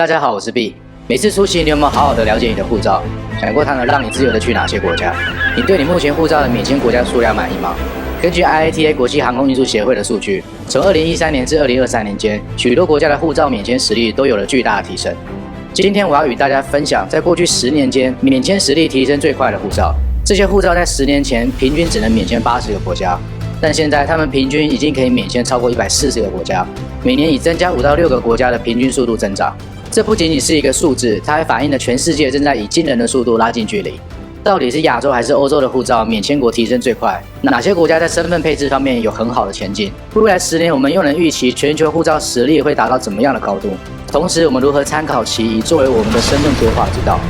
大家好，我是 B。每次出行，你有没有好好的了解你的护照？想过它能让你自由的去哪些国家？你对你目前护照的免签国家数量满意吗？根据 IATA 国际航空运输协会的数据，从2013年至2023年间，许多国家的护照免签实力都有了巨大的提升。今天我要与大家分享，在过去10年间，免签实力提升最快的护照。这些护照在10年前平均只能免签80个国家，但现在他们平均已经可以免签超过140个国家，每年以增加5到6个国家的平均速度增长。这不仅仅是一个数字，它还反映了全世界正在以惊人的速度拉近距离。到底是亚洲还是欧洲的护照免签国提升最快？哪些国家在身份配置方面有很好的前进？未来10年，我们又能预期全球护照实力会达到怎么样的高度？同时，我们如何参考其以作为我们的身份规划之道？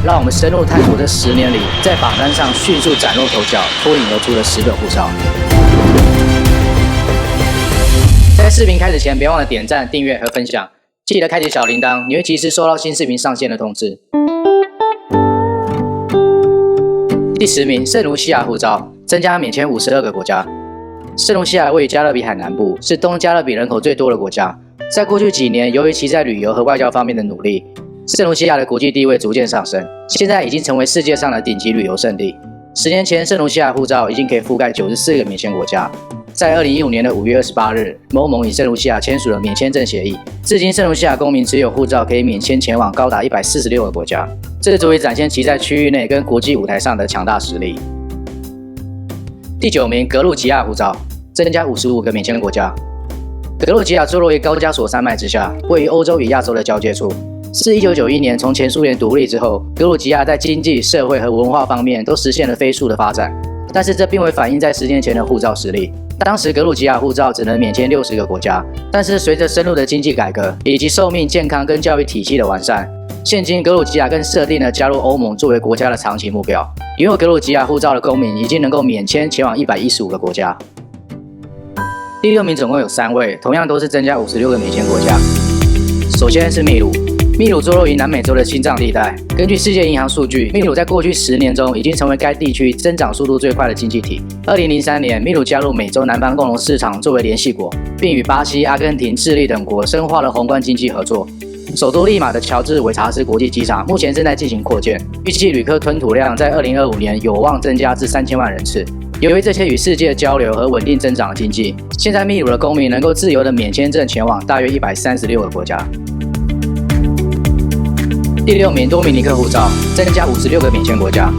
让我们深入探索这10年里，在榜单上迅速崭露头角、脱颖而出的10本护照。在视频开始前，别忘了点赞、订阅和分享，记得开启小铃铛，你会及时收到新视频上线的通知。第10名，圣卢西亚护照增加免签52个国家。圣卢西亚位于加勒比海南部，是东加勒比人口最多的国家。在过去几年，由于其在旅游和外交方面的努力，圣卢西亚的国际地位逐渐上升，现在已经成为世界上的顶级旅游胜地。10年前，圣卢西亚护照已经可以覆盖94个免签国家。在2015年的5月28日，欧盟与圣卢西亚签署了免签证协议，至今圣卢西亚公民持有护照可以免签前往高达146个国家，这足以展现其在区域内跟国际舞台上的强大实力。第9名，格鲁吉亚护照增加55个免签国家。格鲁吉亚坐落于高加索山脉之下，位于欧洲与亚洲的交界处，是1991年从前苏联独立之后，格鲁吉亚在经济、社会和文化方面都实现了飞速的发展。但是这并未反映在10年前的护照实力。当时格鲁吉亚护照只能免签60个国家，但是随着深入的经济改革以及寿命、健康跟教育体系的完善，现今格鲁吉亚更设定了加入欧盟作为国家的长期目标。拥有格鲁吉亚护照的公民已经能够免签前往115个国家。第6名总共有3位，同样都是增加56个免签国家。首先是秘鲁。秘鲁坐落于南美洲的心脏地带。根据世界银行数据，秘鲁在过去10年中已经成为该地区增长速度最快的经济体。2003年，秘鲁加入美洲南方共同市场作为联系国，并与巴西、阿根廷、智利等国深化了宏观经济合作。首都利马的乔治韦查斯国际机场目前正在进行扩建，预计旅客吞吐量在2025年有望增加至3000万人次。由于这些与世界交流和稳定增长的经济，现在秘鲁的公民能够自由的免签证前往大约136个国家。第6名，多米尼克护照增加56个免签国家。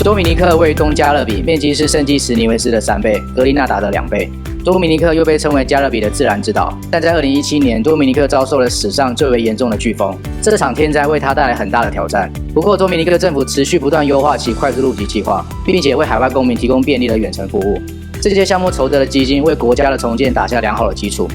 多米尼克位于东加勒比，面积是圣基史尼维斯的3倍，格林纳达的2倍。多米尼克又被称为加勒比的自然之岛，但在2017年，多米尼克遭受了史上最为严重的飓风，这场天灾为它带来很大的挑战。不过，多米尼克政府持续不断优化其快速入籍计划，并且为海外公民提供便利的远程服务。这些项目筹得的基金为国家的重建打下良好的基础。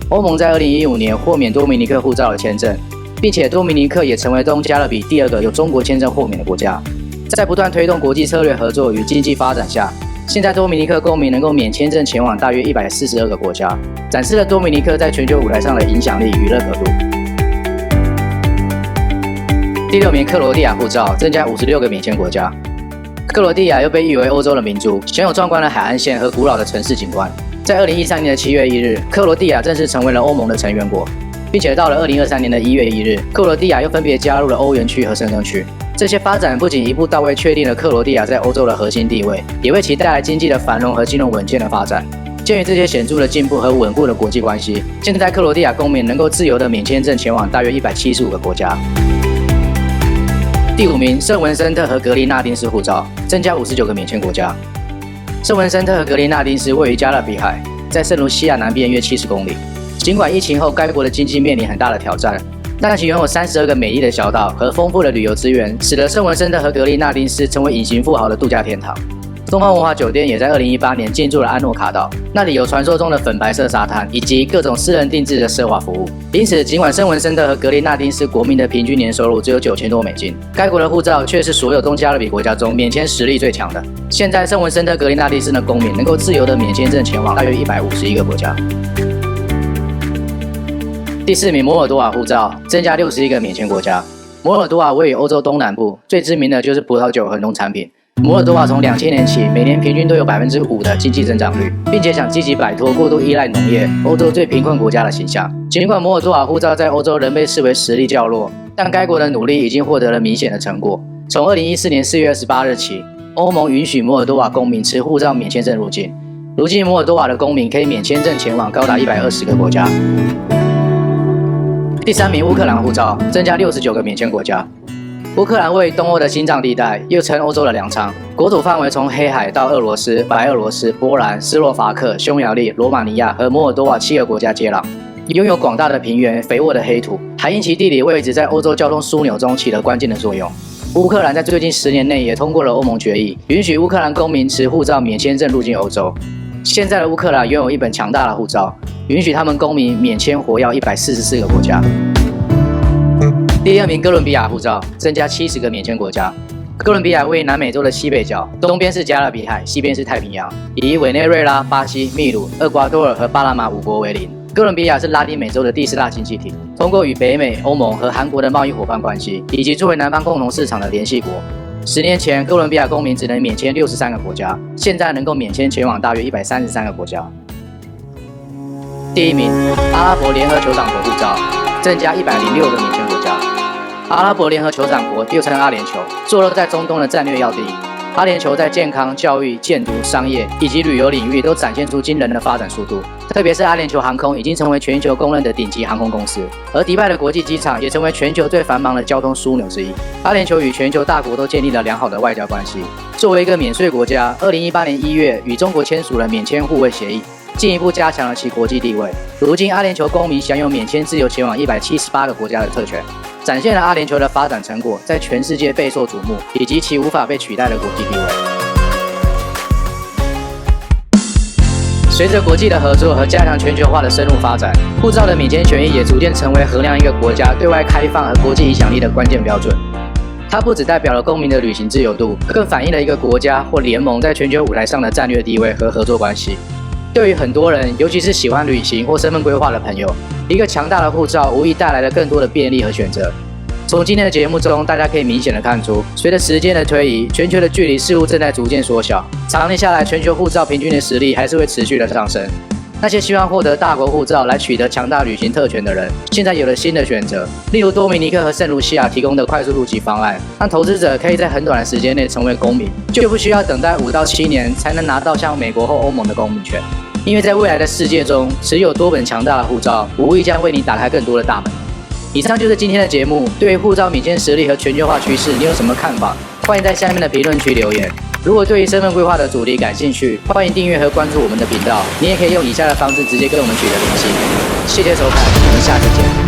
欧盟在2015年豁免多米尼克护照的签证，并且多米尼克也成为东加勒比第2个由中国签证豁免的国家。在不断推动国际策略合作与经济发展下，现在多米尼克公民能够免签证前往大约142个国家，展示了多米尼克在全球舞台上的影响力与认可度。第6名，克罗地亚护照增加56个免签国家。克罗地亚又被誉为欧洲的明珠，享有壮观的海岸线和古老的城市景观。在2013年的7月1日，克罗地亚正式成为了欧盟的成员国，并且到了2023年的1月1日，克罗地亚又分别加入了欧元区和申根区。这些发展不仅一步到位确定了克罗地亚在欧洲的核心地位，也为其带来经济的繁荣和金融稳健的发展。鉴于这些显著的进步和稳固的国际关系，现在克罗地亚公民能够自由的免签证前往大约175个国家。第5名，圣文森特和格林纳丁斯护照增加59个免签国家。圣文森特和格林纳丁斯位于加勒比海，在圣卢西亚南边约70公里。尽管疫情后该国的经济面临很大的挑战，但其拥有32个美丽的小岛和丰富的旅游资源，使得圣文森特和格林纳丁斯成为隐形富豪的度假天堂。东方文化酒店也在2018年进驻了安诺卡岛，那里有传说中的粉白色沙滩以及各种私人定制的奢华服务。因此，尽管圣文森特和格林纳丁斯国民的平均年收入只有9000多美金，该国的护照却是所有东加勒比国家中免签实力最强的。现在，圣文森特、格林纳丁斯的公民能够自由的免签证前往大约151个国家。第4名，摩尔多瓦护照增加61个免签国家。摩尔多瓦位于欧洲东南部，最知名的就是葡萄酒和农产品。摩尔多瓦从2000年起，每年平均都有5%的经济增长率，并且想积极摆脱过度依赖农业、欧洲最贫困国家的形象。尽管摩尔多瓦护照在欧洲仍被视为实力较弱，但该国的努力已经获得了明显的成果。从2014年4月28日起，欧盟允许摩尔多瓦公民持护照免签证入境。如今，摩尔多瓦的公民可以免签证前往高达120个国家。第3名，乌克兰护照增加69个免签国家。乌克兰位于东欧的心脏地带，又称欧洲的粮仓，国土范围从黑海到俄罗斯、白俄罗斯、波兰、斯洛伐克、匈牙利、罗马尼亚和摩尔多瓦7个国家接壤，拥有广大的平原、肥沃的黑土，还因其地理位置在欧洲交通枢纽中起了关键的作用。乌克兰在最近10年内也通过了欧盟决议，允许乌克兰公民持护照免签证入境欧洲。现在的乌克兰拥有一本强大的护照，允许他们公民免签活跃144个国家。第2名，哥伦比亚护照增加70个免签国家。哥伦比亚位于南美洲的西北角，东边是加勒比海，西边是太平洋，以委内瑞拉、巴西、秘鲁、厄瓜多尔和巴拿马5国为邻。哥伦比亚是拉丁美洲的第4大经济体，通过与北美、欧盟和韩国的贸易伙伴关系，以及作为南方共同市场的联系国。10年前，哥伦比亚公民只能免签63个国家，现在能够免签前往大约133个国家。第1名，阿拉伯联合酋长国护照增加106个免签国家。阿拉伯联合酋长国又称阿联酋，坐落在中东的战略要地。阿联酋在健康、教育、建筑、商业以及旅游领域都展现出惊人的发展速度。特别是阿联酋航空已经成为全球公认的顶级航空公司，而迪拜的国际机场也成为全球最繁忙的交通枢纽之一。阿联酋与全球大国都建立了良好的外交关系。作为一个免税国家，2018年1月与中国签署了免签互惠协议，进一步加强了其国际地位。如今，阿联酋公民享有免签自由前往178个国家的特权，展现了阿联酋的发展成果在全世界备受瞩目，以及其无法被取代的国际地位。随着国际的合作和加强全球化的深入发展，护照的免签权益也逐渐成为衡量一个国家对外开放和国际影响力的关键标准。它不只代表了公民的旅行自由度，更反映了一个国家或联盟在全球舞台上的战略地位和合作关系。对于很多人，尤其是喜欢旅行或身份规划的朋友，一个强大的护照无疑带来了更多的便利和选择。从今天的节目中，大家可以明显的看出，随着时间的推移，全球的距离似乎正在逐渐缩小。长年下来，全球护照平均的实力还是会持续的上升。那些希望获得大国护照来取得强大旅行特权的人，现在有了新的选择，例如多米尼克和圣卢西亚提供的快速入籍方案，让投资者可以在很短的时间内成为公民，就不需要等待5到7年才能拿到像美国或欧盟的公民权。因为在未来的世界中，持有多本强大的护照，无疑将为你打开更多的大门。以上就是今天的节目。对于护照免签实力和全球化趋势，你有什么看法？欢迎在下面的评论区留言。如果对于身份规划的主题感兴趣，欢迎订阅和关注我们的频道。你也可以用以下的方式直接跟我们取得联系。谢谢收看，我们下次见。